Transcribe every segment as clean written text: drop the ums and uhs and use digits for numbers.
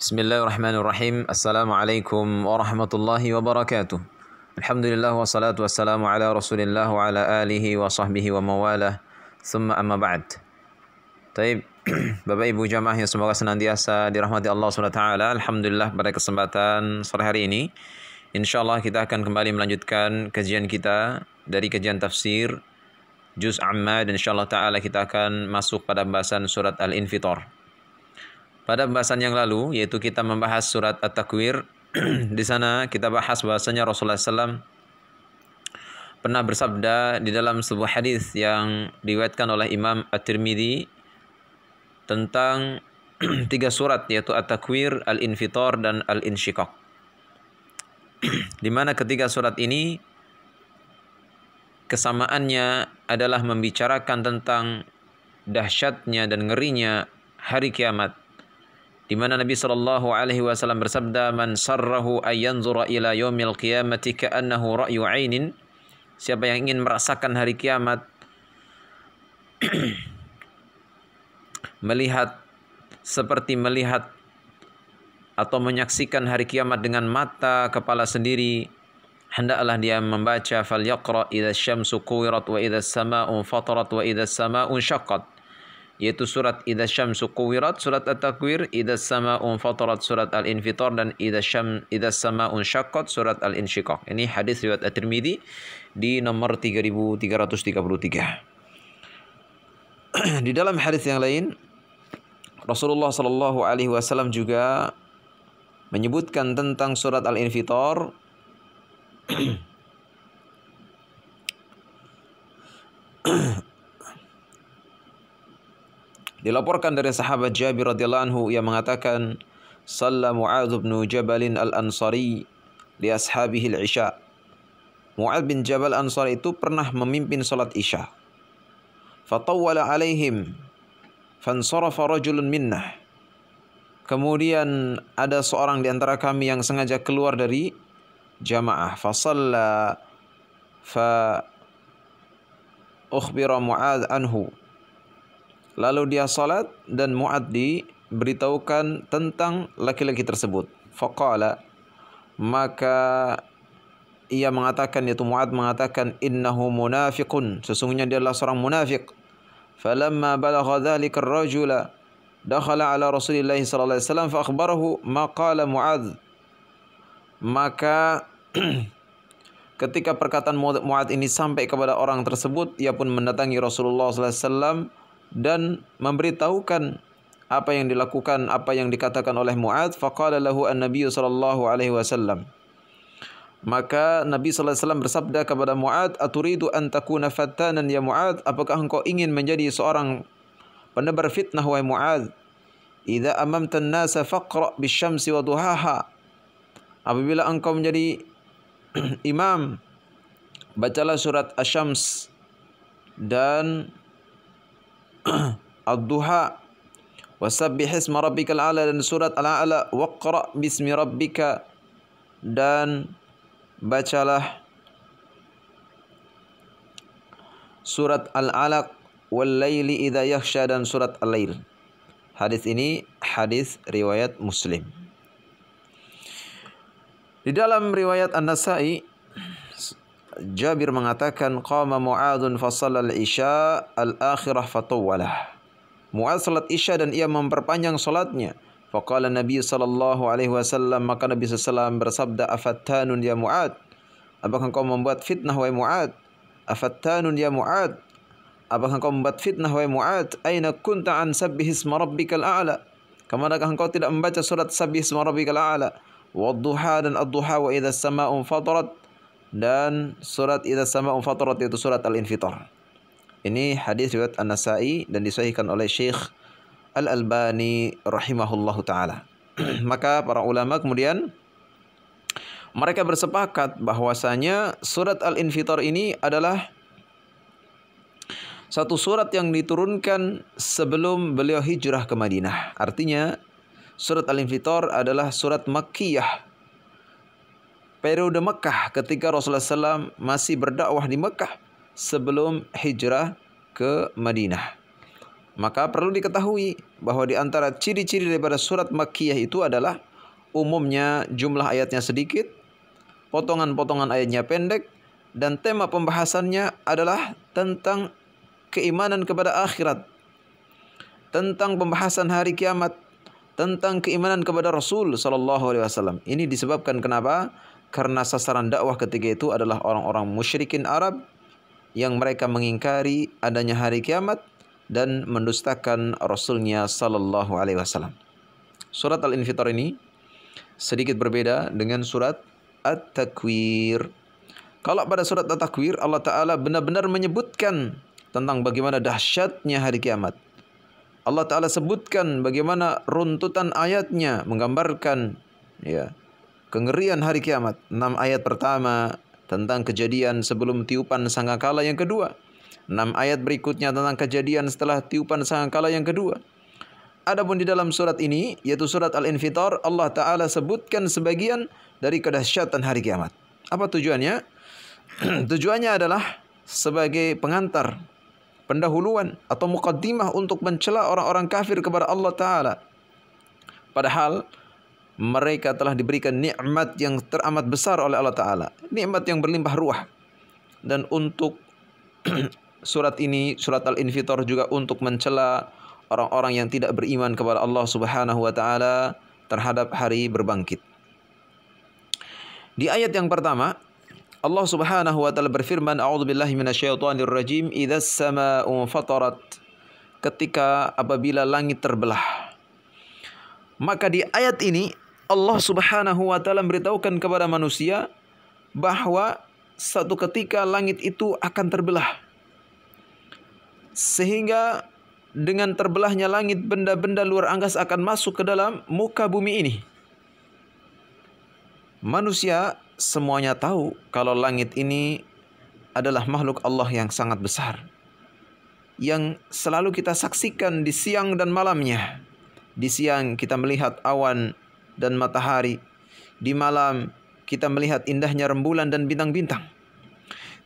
Bismillahirrahmanirrahim. Assalamualaikum warahmatullahi wabarakatuh. Alhamdulillah wassalatu wassalamu ala Rasulillah wa ala alihi wa sahbihi wa mawalah. Thumma amma ba'd. Taib. Bapak Ibu jamaah yang semoga senantiasa dirahmati Allah SWT. Alhamdulillah pada kesempatan sore hari ini, insyaallah kita akan kembali melanjutkan kajian kita dari kajian tafsir Juz Amma, dan insyaallah ta'ala kita akan masuk pada pembahasan surat Al-Infitar. Pada pembahasan yang lalu, yaitu kita membahas surat At-Takwir. Di sana kita bahas bahasanya Rasulullah SAW pernah bersabda di dalam sebuah hadis yang diriwayatkan oleh Imam At-Tirmidzi tentang 3 surat, yaitu At-Takwir, Al-Infitar, dan Al-Insyiqaq. Di mana ketiga surat ini kesamaannya adalah membicarakan tentang dahsyatnya dan ngerinya hari kiamat, di mana Nabi SAW bersabda, "Man sarrahu ayyanzura ila yaumil qiyamati ka'annahu ra'yu 'ainin." Siapa yang ingin merasakan hari kiamat, melihat seperti melihat atau menyaksikan hari kiamat dengan mata kepala sendiri, hendaklah dia membaca falyaqra idza syamsu kuwirat wa idza samaa'u fatarat wa idza samaa'u syaqqat, yaitu surat idza syamsu kuwirat, surat At-Takwir, idza samaa'u fatarat, surat Al-Infitar, dan idza samaa'u syaqqat, surat Al-Insyiqaq. Ini hadis riwayat At-Tirmidzi di nomor 3333. Di dalam hadis yang lain, Rasulullah SAW juga menyebutkan tentang surat Al-Infitar dilaporkan dari sahabat Jabir radhiyallahu anhu yang mengatakan, "Shalla Mu'adz bin Jabal al-Ansari li ashabihi al-Isya." Mu'adz bin Jabal Ansari itu pernah memimpin salat Isya. Fatawwala alaihim fansarafa rajulun minnah. Kemudian ada seorang di antara kami yang sengaja keluar dari jamaah. Fasalla fa ukhbira Mu'adz anhu. Lalu dia salat dan Mu'adz diberitahukan tentang laki-laki tersebut. Faqala, maka ia mengatakan, yaitu Mu'adz mengatakan, "Innahu munafiqun." Sesungguhnya dia adalah seorang munafik. Falamma balagha dzalika ar-rajula dakhala ala Rasulillah sallallahu alaihi wasallam fa akhbarahu ma qala Mu'adz. Maka ketika perkataan Mu'adz ini sampai kepada orang tersebut, ia pun mendatangi Rasulullah sallallahu alaihi wasallam dan memberitahukan apa yang dilakukan, apa yang dikatakan oleh Mu'adz. Faqala lahu an-nabiy sallallahu alaihi wasallam. Maka Nabi sallallahu alaihi wasallam bersabda kepada Mu'adz, "Aturidu an takuna fattanan ya Mu'adz?" Apakah engkau ingin menjadi seorang penebar fitnah wahai Mu'adz? "Idza amamta an-nasa faqra bisyamsi wa duhaha." Apabila engkau menjadi imam, bacalah surat Asy-Syams dan Ad-Duha, wasabbih isma rabbikal a'la, dan surat Al-A'la, waqra bismi rabbika, dan bacalah surat Al-Alaq, wal laili idza yaghsha, dan surat Al-Lail. Hadis ini hadis riwayat Muslim. Di dalam riwayat An-Nasa'i, Jabir mengatakan, "Qama Mu'adzun fa shallal isya al-akhirah fatawwalah." Mu'adz salat Isya dan ia memperpanjang salatnya. Faqala Nabi sallallahu alaihi wasallam, maka Nabi sallallahu alaihi wasallam bersabda, "Afattanun ya Mu'adz? Apakah engkau membuat fitnah wahai Mu'adz? Afattanun ya Mu'adz? Apakah engkau membuat fitnah wahai Mu'adz? Aina kunta an sabbih isma rabbikal a'la? Kemanakah engkau tidak membaca surat sabbih isma rabbikal a'la? Wad-duha, dan ad-duha, wa idza as-samaa'u fatarat, dan surat idza as-samaa'u fatarat, yaitu surat Al-Infitar." Ini hadis riwayat An-Nasa'i dan disahihkan oleh Syekh Al-Albani rahimahullahu taala. Maka para ulama kemudian mereka bersepakat bahwasanya surat Al-Infitar ini adalah satu surat yang diturunkan sebelum beliau hijrah ke Madinah. Artinya surat Al-Infitar adalah surat Makkiyah, periode Mekah, ketika Rasulullah SAW masih berdakwah di Mekah sebelum hijrah ke Madinah. Maka perlu diketahui bahwa di antara ciri-ciri daripada surat Makkiyah itu adalah umumnya jumlah ayatnya sedikit, potongan-potongan ayatnya pendek, dan tema pembahasannya adalah tentang keimanan kepada akhirat, tentang pembahasan hari kiamat, tentang keimanan kepada Rasul sallallahu alaihi wasallam. Ini disebabkan kenapa? Karena sasaran dakwah ketika itu adalah orang-orang musyrikin Arab yang mereka mengingkari adanya hari kiamat dan mendustakan Rasulnya sallallahu alaihi wasallam. Surat Al-Infitar ini sedikit berbeda dengan surat At-Takwir. Kalau pada surat At-Takwir Allah Ta'ala benar-benar menyebutkan tentang bagaimana dahsyatnya hari kiamat. Allah Ta'ala sebutkan bagaimana runtutan ayatnya menggambarkan kengerian hari kiamat. 6 ayat pertama tentang kejadian sebelum tiupan sangkakala yang kedua. 6 ayat berikutnya tentang kejadian setelah tiupan sangkakala yang kedua. Adapun di dalam surat ini, yaitu surat Al-Infitar, Allah Ta'ala sebutkan sebagian dari kedahsyatan hari kiamat. Apa tujuannya? Tujuannya adalah sebagai pengantar, pendahuluan atau muqaddimah untuk mencela orang-orang kafir kepada Allah Ta'ala. Padahal mereka telah diberikan nikmat yang teramat besar oleh Allah Ta'ala. Nikmat yang berlimpah ruah. Dan untuk surat ini, surat Al-Infitar juga untuk mencela orang-orang yang tidak beriman kepada Allah Subhanahu wa Ta'ala terhadap hari berbangkit. Di ayat yang pertama, Allah Subhanahu wa Ta'ala berfirman, A'udzubillahi minasyaitonir rajim, idzas samaa'u fatarat, ketika apabila langit terbelah. Maka di ayat ini Allah Subhanahu wa Ta'ala memberitahukan kepada manusia bahwa satu ketika langit itu akan terbelah. Sehingga dengan terbelahnya langit, benda-benda luar angkasa akan masuk ke dalam muka bumi ini. Manusia semuanya tahu kalau langit ini adalah makhluk Allah yang sangat besar, yang selalu kita saksikan di siang dan malamnya. Di siang kita melihat awan dan matahari, di malam kita melihat indahnya rembulan dan bintang-bintang.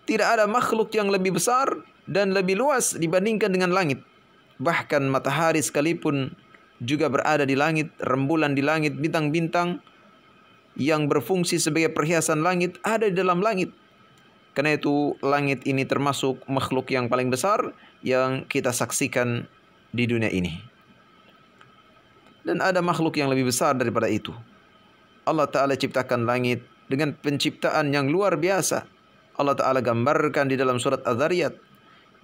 Tidak ada makhluk yang lebih besar dan lebih luas dibandingkan dengan langit. Bahkan matahari sekalipun juga berada di langit, rembulan di langit, bintang-bintang yang berfungsi sebagai perhiasan langit ada di dalam langit. Karena itu langit ini termasuk makhluk yang paling besar yang kita saksikan di dunia ini. Dan ada makhluk yang lebih besar daripada itu. Allah Ta'ala ciptakan langit dengan penciptaan yang luar biasa. Allah Ta'ala gambarkan di dalam surat Az-Zariyat.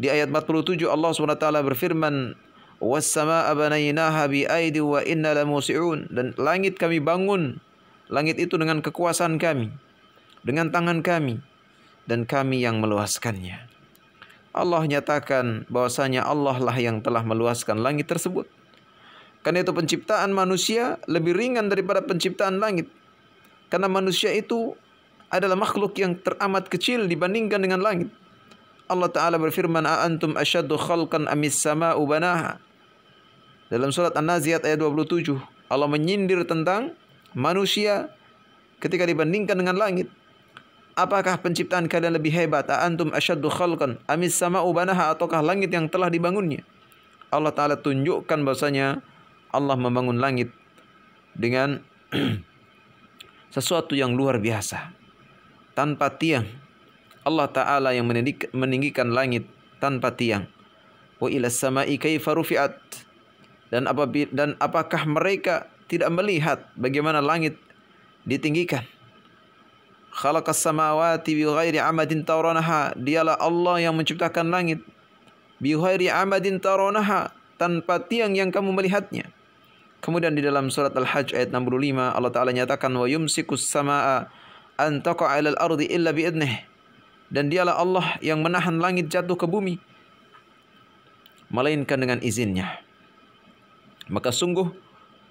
Di ayat 47 Allah SWT berfirman, "Was-samaa'a banaynaha bi'aidi wa inna lamusi'un." Dan langit kami bangun. Langit itu dengan kekuasaan kami, dengan tangan kami, dan kami yang meluaskannya. Allah nyatakan bahwasanya Allah lah yang telah meluaskan langit tersebut. Karena itu penciptaan manusia lebih ringan daripada penciptaan langit. Karena manusia itu adalah makhluk yang teramat kecil dibandingkan dengan langit. Allah Ta'ala berfirman, "A antum asyaddu khalqan amis sama'u banaha." Dalam surat An-Nazi'at ayat 27, Allah menyindir tentang manusia ketika dibandingkan dengan langit. Apakah penciptaan kalian lebih hebat? A antum asyaddu khalqan amis sama'u banaha, ataukah langit yang telah dibangunnya? Allah Ta'ala tunjukkan bahwasanya Allah membangun langit dengan sesuatu yang luar biasa, tanpa tiang. Allah Ta'ala yang meninggikan langit tanpa tiang. Wa ilas sama'i kaifa rufi'at. Dan apakah mereka tidak melihat bagaimana langit ditinggikan? Khalaqas samawati bi ghairi amadin tarawnaha. Dialah Allah yang menciptakan langit bi ghairi amadin tarawnaha, tanpa tiang yang kamu melihatnya. Kemudian di dalam surat Al-Hajj ayat 65 Allah Ta'ala nyatakan, wa yumsikus samaa an taqa'a 'alal ardi illa bi idnih. Dan dialah Allah yang menahan langit jatuh ke bumi melainkan dengan izinnya. Maka sungguh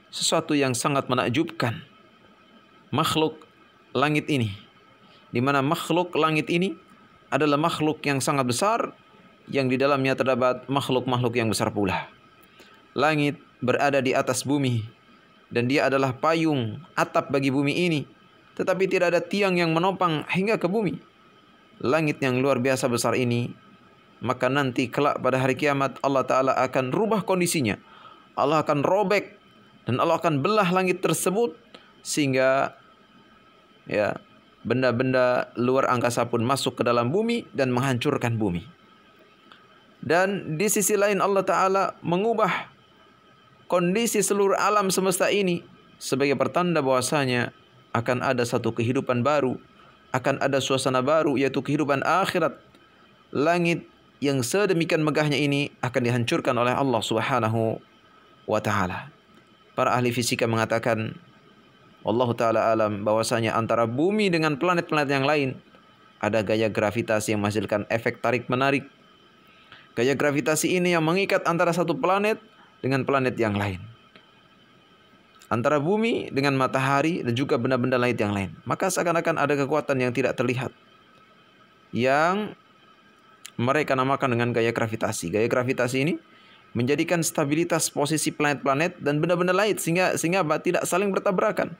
sesuatu yang sangat menakjubkan makhluk langit ini, di mana makhluk langit ini adalah makhluk yang sangat besar, yang di dalamnya terdapat makhluk-makhluk yang besar pula. Langit berada di atas bumi, dan dia adalah payung atap bagi bumi ini, tetapi tidak ada tiang yang menopang hingga ke bumi. Langit yang luar biasa besar ini maka nanti kelak pada hari kiamat Allah Ta'ala akan rubah kondisinya. Allah akan robek dan Allah akan belah langit tersebut sehingga ya benda-benda luar angkasa pun masuk ke dalam bumi dan menghancurkan bumi. Dan di sisi lain Allah Ta'ala mengubah kondisi seluruh alam semesta ini sebagai pertanda bahwasanya akan ada satu kehidupan baru, akan ada suasana baru, yaitu kehidupan akhirat. Langit yang sedemikian megahnya ini akan dihancurkan oleh Allah Subhanahu wa Ta'ala. Para ahli fisika mengatakan, wallahu ta'ala alam, bahwasanya antara bumi dengan planet-planet yang lain ada gaya gravitasi yang menghasilkan efek tarik-menarik. Gaya gravitasi ini yang mengikat antara satu planet dengan planet yang lain, antara bumi dengan matahari dan juga benda-benda lain yang lain. Maka seakan-akan ada kekuatan yang tidak terlihat yang mereka namakan dengan gaya gravitasi. Gaya gravitasi ini menjadikan stabilitas posisi planet-planet dan benda-benda lain sehingga tidak saling bertabrakan.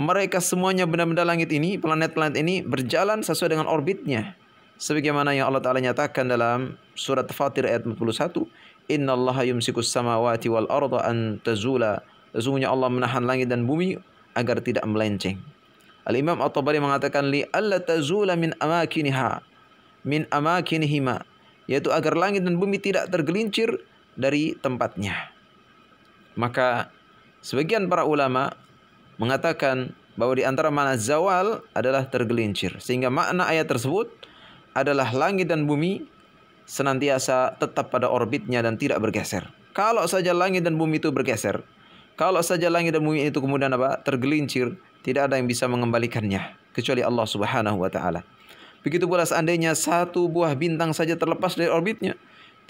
Mereka semuanya benda-benda langit ini, planet-planet ini berjalan sesuai dengan orbitnya. Sebagaimana yang Allah Ta'ala nyatakan dalam surat Fatir ayat 41, innallaha yumsikus samawati wal arda an tazula. Sesungguhnya Allah menahan langit dan bumi agar tidak melenceng. Al-Imam At-Tabari mengatakan li alla tazula min amakinihima, yaitu agar langit dan bumi tidak tergelincir dari tempatnya. Maka sebagian para ulama mengatakan bahwa di antara makna zawal adalah tergelincir, sehingga makna ayat tersebut adalah langit dan bumi senantiasa tetap pada orbitnya dan tidak bergeser. Kalau saja langit dan bumi itu bergeser, kalau saja langit dan bumi itu kemudian tergelincir, tidak ada yang bisa mengembalikannya kecuali Allah Subhanahu wa Ta'ala. Begitu pula seandainya satu buah bintang saja terlepas dari orbitnya,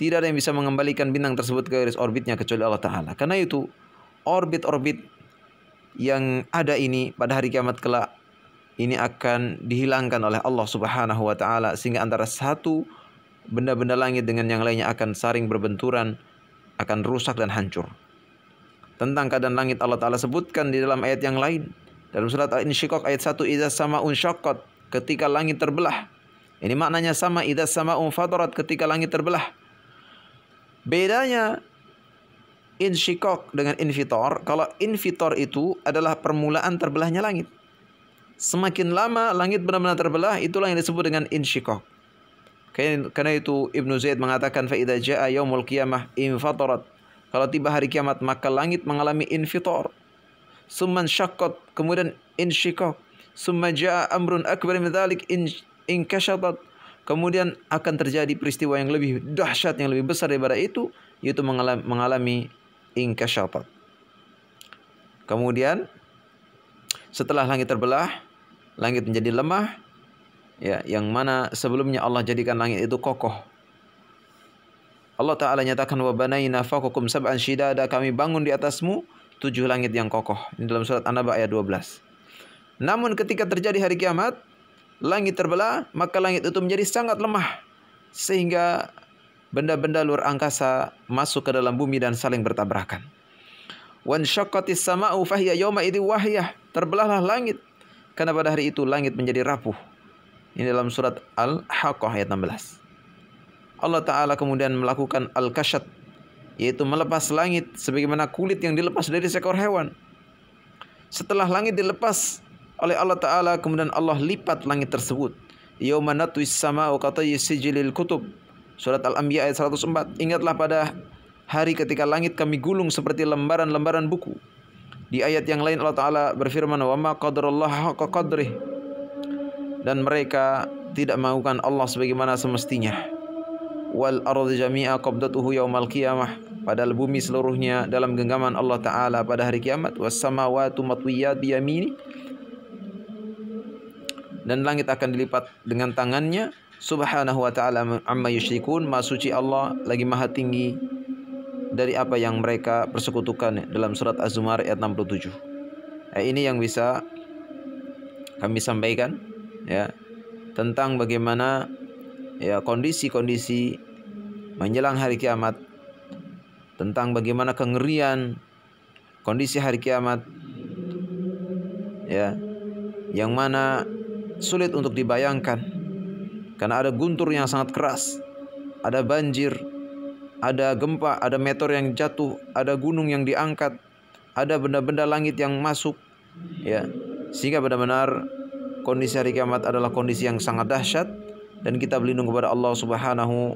tidak ada yang bisa mengembalikan bintang tersebut ke garis orbitnya kecuali Allah Ta'ala. Karena itu orbit-orbit yang ada ini pada hari kiamat kelak ini akan dihilangkan oleh Allah Subhanahu wa Ta'ala, sehingga antara satu benda-benda langit dengan yang lainnya akan saling berbenturan, akan rusak dan hancur. Tentang keadaan langit Allah Ta'ala sebutkan di dalam ayat yang lain. Dalam surat Al-Insyiqaq ayat 1, idza sama'un syaqqat, ketika langit terbelah. Ini maknanya sama, idza sama'un fatarat, ketika langit terbelah. Bedanya insyiqaq dengan infitor. Kalau infitor itu adalah permulaan terbelahnya langit. Semakin lama langit benar-benar terbelah, itulah yang disebut dengan insyiqaq. Karena itu Ibnu Zaid mengatakan fa idza jaa yaumul qiyamah infatarat. Kalau tiba hari kiamat maka langit mengalami infitor. Summan syaqqat, kemudian insyiqaq. Summa jaa amrun akbar min dzalik inkashatat. Kemudian akan terjadi peristiwa yang lebih dahsyat, yang lebih besar daripada itu, yaitu mengalami inkashatat. Kemudian setelah langit terbelah, langit menjadi lemah, ya, yang mana sebelumnya Allah jadikan langit itu kokoh. Allah Ta'ala nyatakan wa banaina fawqakum sab'an shidada, kami bangun di atasmu 7 langit yang kokoh. Ini dalam surat An-Naba ayat 12. Namun ketika terjadi hari kiamat, langit terbelah, maka langit itu menjadi sangat lemah sehingga benda-benda luar angkasa masuk ke dalam bumi dan saling bertabrakan. Wan syaqqatis sama'u fahiya yawma idzi wahiyah, terbelahlah langit karena pada hari itu langit menjadi rapuh. Ini dalam surat Al-Haqqah ayat 16. Allah Ta'ala kemudian melakukan al-kasyat, yaitu melepas langit sebagaimana kulit yang dilepas dari seekor hewan. Setelah langit dilepas oleh Allah Ta'ala, kemudian Allah lipat langit tersebut. Yauma natwis sama'u katayyi sijilil kutub. Surat Al-Anbiya ayat 104. Ingatlah pada hari ketika langit kami gulung seperti lembaran-lembaran buku. Di ayat yang lain Allah Ta'ala berfirman, wa ma qadarullah haqqa qadrih. Dan mereka tidak melakukan Allah sebagaimana semestinya. Wal ardu jami'a qabdatuhu yaumal qiyamah, padahal bumi seluruhnya dalam genggaman Allah Ta'ala pada hari kiamat. Was samawati matwiyat biyamini, dan langit akan dilipat dengan tangannya. Subhanahu wa ta'ala amma yusyrikun, maha suci Allah, lagi maha tinggi dari apa yang mereka persekutukan, dalam surat Az-Zumar ayat 67. Ini yang bisa kami sampaikan, ya, tentang bagaimana, ya, kondisi-kondisi menjelang hari kiamat, tentang bagaimana kengerian kondisi hari kiamat, ya, yang mana sulit untuk dibayangkan karena ada guntur yang sangat keras, ada banjir, ada gempa, ada meteor yang jatuh, ada gunung yang diangkat, ada benda-benda langit yang masuk, ya. Sehingga benar-benar kondisi hari kiamat adalah kondisi yang sangat dahsyat dan kita berlindung kepada Allah Subhanahu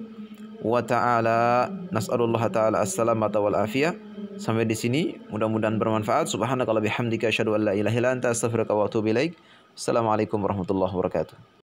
wa taala. Nas'alullah taala as-salamata wal afiyah. Sampai di sini, mudah-mudahan bermanfaat. Subhanakallahumma bihamdika asyhadu an la ilaha illa anta astaghfiruka wa atubu ilaik. Assalamualaikum warahmatullahi wabarakatuh.